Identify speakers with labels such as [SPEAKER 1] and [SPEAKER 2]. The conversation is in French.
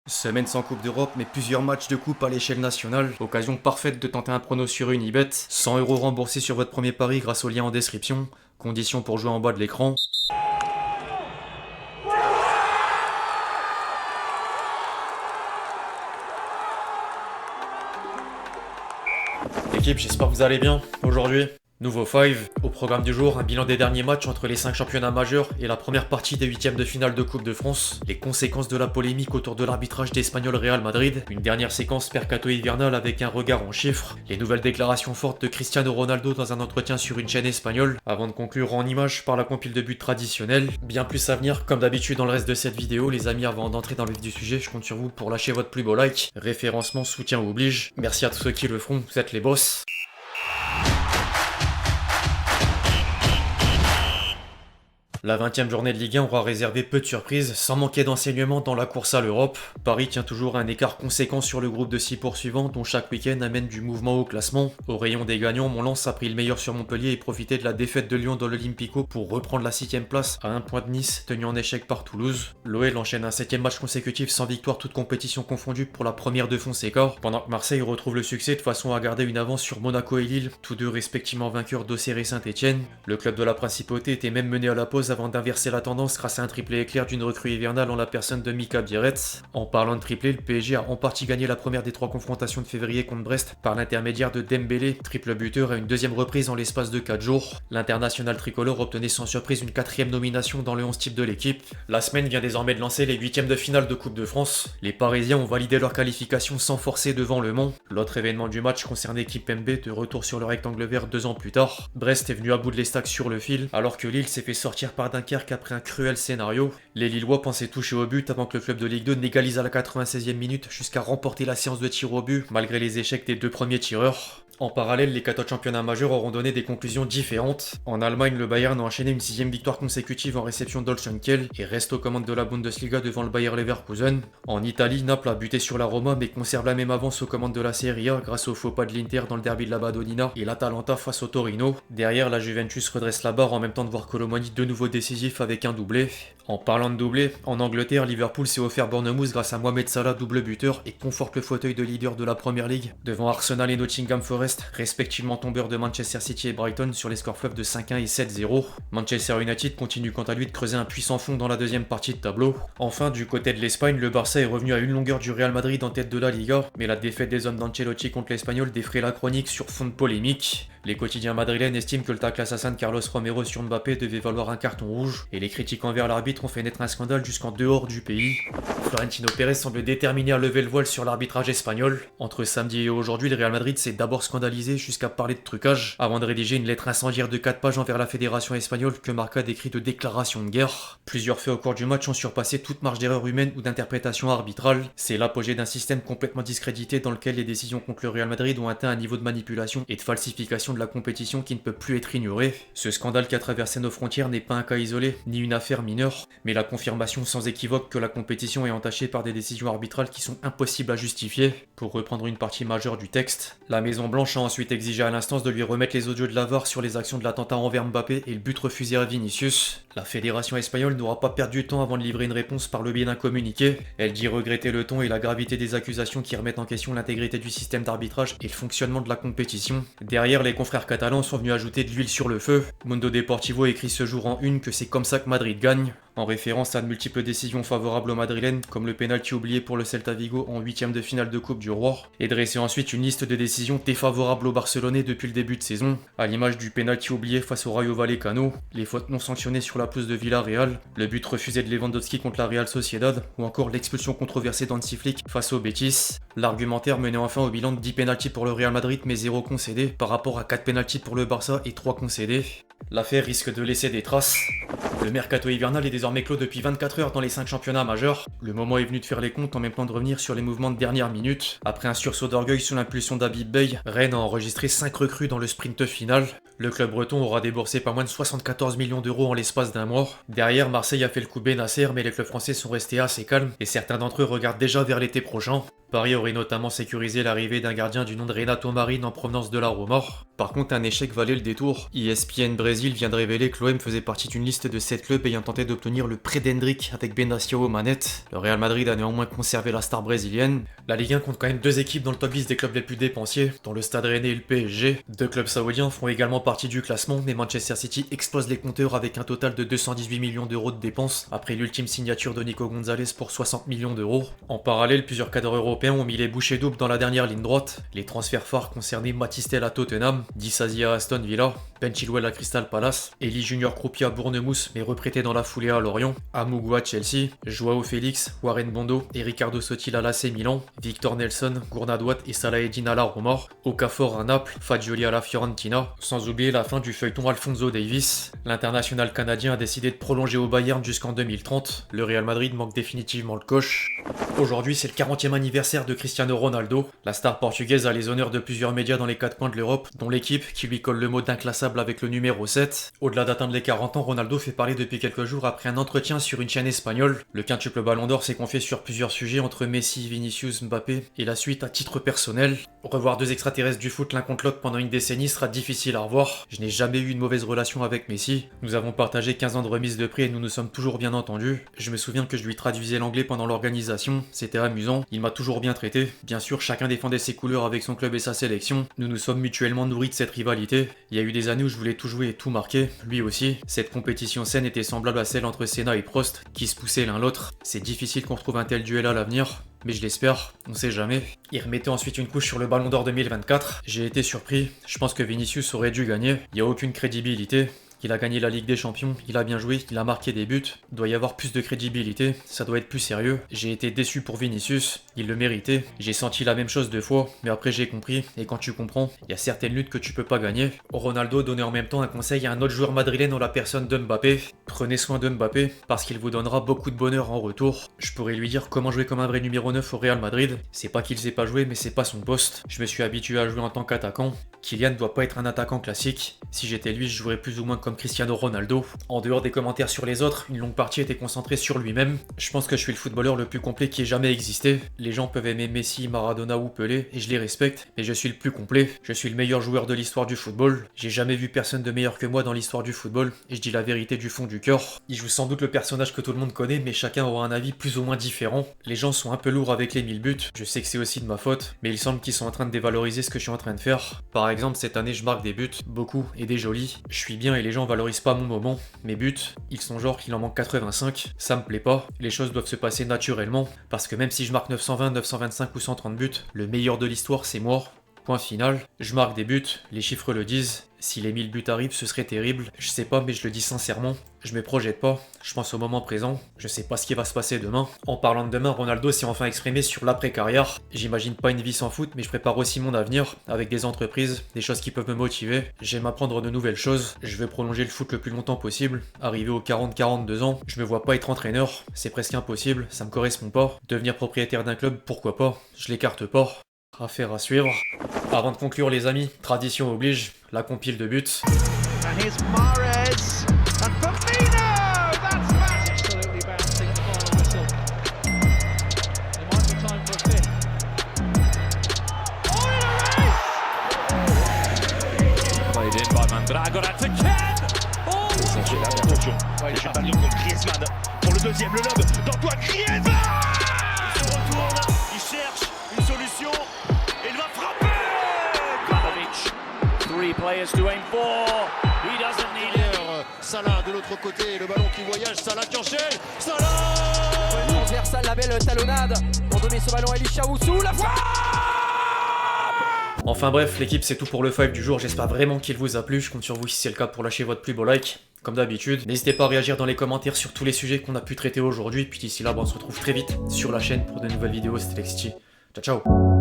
[SPEAKER 1] Semaine sans Coupe d'Europe, mais plusieurs matchs de coupe à l'échelle nationale. Occasion parfaite de tenter un prono sur Unibet. 100 € remboursés sur votre premier pari grâce au lien en description. Conditions pour jouer en bas de l'écran. Équipe, j'espère que vous allez bien. Aujourd'hui, nouveau 5. Au programme du jour, un bilan des derniers matchs entre les 5 championnats majeurs et la première partie des huitièmes de finale de Coupe de France. Les conséquences de la polémique autour de l'arbitrage d'Espanyol Real Madrid. Une dernière séquence mercato hivernale avec un regard en chiffres. Les nouvelles déclarations fortes de Cristiano Ronaldo dans un entretien sur une chaîne espagnole. Avant de conclure en images par la compile de buts traditionnelle. Bien plus à venir, comme d'habitude dans le reste de cette vidéo. Les amis, avant d'entrer dans le vif du sujet, je compte sur vous pour lâcher votre plus beau like. Référencement, soutien oblige. Merci à tous ceux qui le feront, vous êtes les boss. La 20e journée de Ligue 1 aura réservé peu de surprises, sans manquer d'enseignements dans la course à l'Europe. Paris tient toujours un écart conséquent sur le groupe de 6 poursuivants, dont chaque week-end amène du mouvement au classement. Au rayon des gagnants, Mont-Lens a pris le meilleur sur Montpellier et profité de la défaite de Lyon dans l'Olympico pour reprendre la 6e place à 1 point de Nice, tenu en échec par Toulouse. L'OL enchaîne un 7e match consécutif sans victoire, toute compétition confondue pour la première de Fonseca, pendant que Marseille retrouve le succès de façon à garder une avance sur Monaco et Lille, tous deux respectivement vainqueurs d'Auxerre et Saint-Etienne. Le club de la Principauté était même mené à la pause avant d'inverser la tendance grâce à un triplé éclair d'une recrue hivernale en la personne de Mika Bierretz. En parlant de triplé, le PSG a en partie gagné la première des 3 confrontations de février contre Brest par l'intermédiaire de Dembélé, triple buteur à une deuxième reprise en l'espace de 4 jours. L'international tricolore obtenait sans surprise une 4e nomination dans le 11 type de l'équipe. La semaine vient désormais de lancer les 8e de finale de Coupe de France. Les Parisiens ont validé leur qualification sans forcer devant Le Mans. L'autre événement du match concernait Kimpembe, de retour sur le rectangle vert 2 ans plus tard. Brest est venu à bout de l'Estac sur le fil, alors que Lille s'est fait sortir par Dunkerque après un cruel scénario. Les Lillois pensaient toucher au but avant que le club de Ligue 2 n'égalise à la 96e minute jusqu'à remporter la séance de tir au but malgré les échecs des 2 premiers tireurs. En parallèle, les 14 championnats majeurs auront donné des conclusions différentes. En Allemagne, le Bayern a enchaîné une 6e victoire consécutive en réception d'Holstenkiel et reste aux commandes de la Bundesliga devant le Bayer Leverkusen. En Italie, Naples a buté sur la Roma mais conserve la même avance aux commandes de la Serie A grâce au faux pas de l'Inter dans le derby de la Badonina et l'Atalanta face au Torino. Derrière, la Juventus redresse la barre en même temps de voir Colomani de nouveau décisif avec un doublé. En parlant de doublé, en Angleterre, Liverpool s'est offert Bournemouth grâce à Mohamed Salah, double buteur, et conforte le fauteuil de leader de la Premier League devant Arsenal et Nottingham Forest, respectivement tombeurs de Manchester City et Brighton sur les scores fleuves de 5-1 et 7-0. Manchester United continue quant à lui de creuser un puissant fond dans la deuxième partie de tableau. Enfin, du côté de l'Espagne, le Barça est revenu à une longueur du Real Madrid en tête de la Liga, mais la défaite des hommes d'Ancelotti contre l'Espagnol défraie la chronique sur fond de polémique. Les quotidiens madrilènes estiment que le tacle assassin de Carlos Romero sur Mbappé devait valoir un carton rouge, et les critiques envers l'arbitre ont fait naître un scandale jusqu'en dehors du pays. Florentino Pérez semble déterminé à lever le voile sur l'arbitrage espagnol. Entre samedi et aujourd'hui, le Real Madrid s'est d'abord scandalisé jusqu'à parler de trucage, avant de rédiger une lettre incendiaire de 4 pages envers la fédération espagnole que Marca décrit de déclaration de guerre. Plusieurs faits au cours du match ont surpassé toute marge d'erreur humaine ou d'interprétation arbitrale. C'est l'apogée d'un système complètement discrédité dans lequel les décisions contre le Real Madrid ont atteint un niveau de manipulation et de falsification de la compétition qui ne peut plus être ignoré. Ce scandale qui a traversé nos frontières n'est pas un cas isolé, ni une affaire mineure, mais la confirmation sans équivoque que la compétition est entachée par des décisions arbitrales qui sont impossibles à justifier. Pour reprendre une partie majeure du texte, la Maison Blanche a ensuite exigé à l'instance de lui remettre les audios de la VAR sur les actions de l'attentat envers Mbappé et le but refusé à Vinicius. La fédération espagnole n'aura pas perdu de temps avant de livrer une réponse par le biais d'un communiqué. Elle dit regretter le ton et la gravité des accusations qui remettent en question l'intégrité du système d'arbitrage et le fonctionnement de la compétition. Derrière, les confrères catalans sont venus ajouter de l'huile sur le feu. Mundo Deportivo écrit ce jour en une que c'est comme ça que Madrid gagne, en référence à de multiples décisions favorables aux Madrilènes, comme le pénalty oublié pour le Celta Vigo en 8e de finale de Coupe du Roi, et dresser ensuite une liste de décisions défavorables aux Barcelonais depuis le début de saison, à l'image du pénalty oublié face au Rayo Vallecano, les fautes non sanctionnées sur la pelouse de Villarreal, le but refusé de Lewandowski contre la Real Sociedad, ou encore l'expulsion controversée d'Hansi Flick face au Betis. L'argumentaire menait enfin au bilan de 10 pénaltys pour le Real Madrid mais 0 concédé, par rapport à 4 pénaltys pour le Barça et 3 concédés. L'affaire risque de laisser des traces. Le mercato hivernal est désormais clos depuis 24 heures dans les 5 championnats majeurs. Le moment est venu de faire les comptes en même temps de revenir sur les mouvements de dernière minute. Après un sursaut d'orgueil sous l'impulsion d'Habib Bey, Rennes a enregistré 5 recrues dans le sprint final. Le club breton aura déboursé pas moins de 74 millions d'euros en l'espace d'un mois. Derrière, Marseille a fait le coup de Benasser, mais les clubs français sont restés assez calmes et certains d'entre eux regardent déjà vers l'été prochain. Paris aurait notamment sécurisé l'arrivée d'un gardien du nom de Renato Marin en provenance de la Roma. Par contre, un échec valait le détour. ESPN Brésil vient de révéler que l'OM faisait partie d'une liste de 7 clubs ayant tenté d'obtenir le prêt d'Hendrick avec Benatia aux manettes. Le Real Madrid a néanmoins conservé la star brésilienne. La Ligue 1 compte quand même 2 équipes dans le top 10 des clubs les plus dépensiers, dont le Stade Rennais et le PSG. 2 clubs saoudiens font également partie du classement, mais Manchester City explose les compteurs avec un total de 218 millions d'euros de dépenses, après l'ultime signature de Nico Gonzalez pour 60 millions d'euros. En parallèle, plusieurs cadres européens ont mis les bouchées doubles dans la dernière ligne droite. Les transferts phares concernaient Matistel à Tottenham, Disasi à Aston Villa, Ben Chilwell à Crystal Palace, Eli Junior Kroupi à Bournemouth mais reprêté dans la foulée à Lorient, Amougou à Chelsea, Joao Félix, Warren Bondo et Ricardo Sottil à l'AC Milan, Victor Nelson, Gournadouat et Salahedin à la Roma, Okafor à Naples, Fagioli à la Fiorentina, sans oublier la fin du feuilleton Alphonso Davies. L'international canadien a décidé de prolonger au Bayern jusqu'en 2030. Le Real Madrid manque définitivement le coche. Aujourd'hui, c'est le 40e anniversaire de Cristiano Ronaldo. La star portugaise a les honneurs de plusieurs médias dans les 4 coins de l'Europe, dont l'équipe qui lui colle le mot d'inclassable avec le numéro 7. Au-delà d'atteindre les 40 ans, Ronaldo fait parler depuis quelques jours après un entretien sur une chaîne espagnole. Le quintuple Ballon d'Or s'est confié sur plusieurs sujets entre Messi, Vinicius, Mbappé et la suite à titre personnel. Revoir 2 extraterrestres du foot l'un contre l'autre pendant une décennie sera difficile à revoir. Je n'ai jamais eu une mauvaise relation avec Messi. Nous avons partagé 15 ans de remise de prix et nous nous sommes toujours bien entendus. Je me souviens que je lui traduisais l'anglais pendant l'organisation, c'était amusant. Il m'a toujours bien traité. Bien sûr, chacun défendait ses couleurs avec son club et sa sélection. Nous nous sommes mutuellement nourris de cette rivalité. Il y a eu des années où je voulais tout jouer et tout marquer, lui aussi. Cette compétition saine était semblable à celle entre Senna et Prost, qui se poussaient l'un l'autre. C'est difficile qu'on retrouve un tel duel à l'avenir, mais je l'espère, on sait jamais. Il remettait ensuite une couche sur le Ballon d'Or 2024. J'ai été surpris, je pense que Vinicius aurait dû gagner. Il n'y a aucune crédibilité. Il a gagné la Ligue des Champions, il a bien joué, il a marqué des buts. Il doit y avoir plus de crédibilité, ça doit être plus sérieux. J'ai été déçu pour Vinicius, il le méritait. J'ai senti la même chose 2 fois, mais après j'ai compris. Et quand tu comprends, il y a certaines luttes que tu peux pas gagner. Ronaldo donnait en même temps un conseil à un autre joueur madrilène en la personne de Mbappé. Prenez soin de Mbappé, parce qu'il vous donnera beaucoup de bonheur en retour. Je pourrais lui dire comment jouer comme un vrai numéro 9 au Real Madrid. C'est pas qu'il sait pas jouer, mais c'est pas son poste. Je me suis habitué à jouer en tant qu'attaquant. Kylian doit pas être un attaquant classique. Si j'étais lui, je jouerais plus ou moins comme Cristiano Ronaldo. En dehors des commentaires sur les autres, une longue partie était concentrée sur lui-même. Je pense que je suis le footballeur le plus complet qui ait jamais existé. Les gens peuvent aimer Messi, Maradona ou Pelé, et je les respecte, mais je suis le plus complet. Je suis le meilleur joueur de l'histoire du football. J'ai jamais vu personne de meilleur que moi dans l'histoire du football, et je dis la vérité du fond du cœur. Il joue sans doute le personnage que tout le monde connaît, mais chacun aura un avis plus ou moins différent. Les gens sont un peu lourds avec les 1000 buts. Je sais que c'est aussi de ma faute, mais il semble qu'ils sont en train de dévaloriser ce que je suis en train de faire. Par exemple, cette année, je marque des buts, beaucoup, et des jolis. Je suis bien et les gens valorisent pas mon moment. Mes buts, ils sont genre qu'il en manque 85. Ça me plaît pas. Les choses doivent se passer naturellement. Parce que même si je marque 920, 925 ou 130 buts, le meilleur de l'histoire, c'est moi. Point final. Je marque des buts, les chiffres le disent. Si les 1000 buts arrivent, ce serait terrible. Je sais pas, mais je le dis sincèrement. Je me projette pas. Je pense au moment présent. Je sais pas ce qui va se passer demain. En parlant de demain, Ronaldo s'est enfin exprimé sur l'après-carrière. J'imagine pas une vie sans foot, mais je prépare aussi mon avenir. Avec des entreprises, des choses qui peuvent me motiver. J'aime apprendre de nouvelles choses. Je veux prolonger le foot le plus longtemps possible. Arrivé aux 40-42 ans, je me vois pas être entraîneur. C'est presque impossible. Ça me correspond pas. Devenir propriétaire d'un club, pourquoi pas. Je l'écarte pas. Affaire à suivre. Avant de conclure les amis, tradition oblige, la compile de buts.
[SPEAKER 2] And here's Mahrez and Firmino. That's absolutely bouncing at the final whistle. There might be time for a fifth. Oh, in a race! Played in by Mandrago. That's a Ken. Oh, attention. Ouais, il pas de contre Griezmann pour le deuxième, le lob d'Antoine Griezmann. Il se retourne, il cherche une solution. Il va frapper. Vlahovic. 3 players to aim for. He doesn't need it. Salah de l'autre côté, le ballon qui voyage, Salah qui enchaîne. Salah.
[SPEAKER 3] Transversale, la belle talonnade pour donner ce ballon à Elisha Oussou, la frappe.
[SPEAKER 1] Enfin bref, l'équipe c'est tout pour le 5 du jour, j'espère vraiment qu'il vous a plu, je compte sur vous si c'est le cas pour lâcher votre plus beau like, comme d'habitude. N'hésitez pas à réagir dans les commentaires sur tous les sujets qu'on a pu traiter aujourd'hui, puis d'ici là, on se retrouve très vite sur la chaîne pour de nouvelles vidéos, c'était Lexity. Ciao ciao.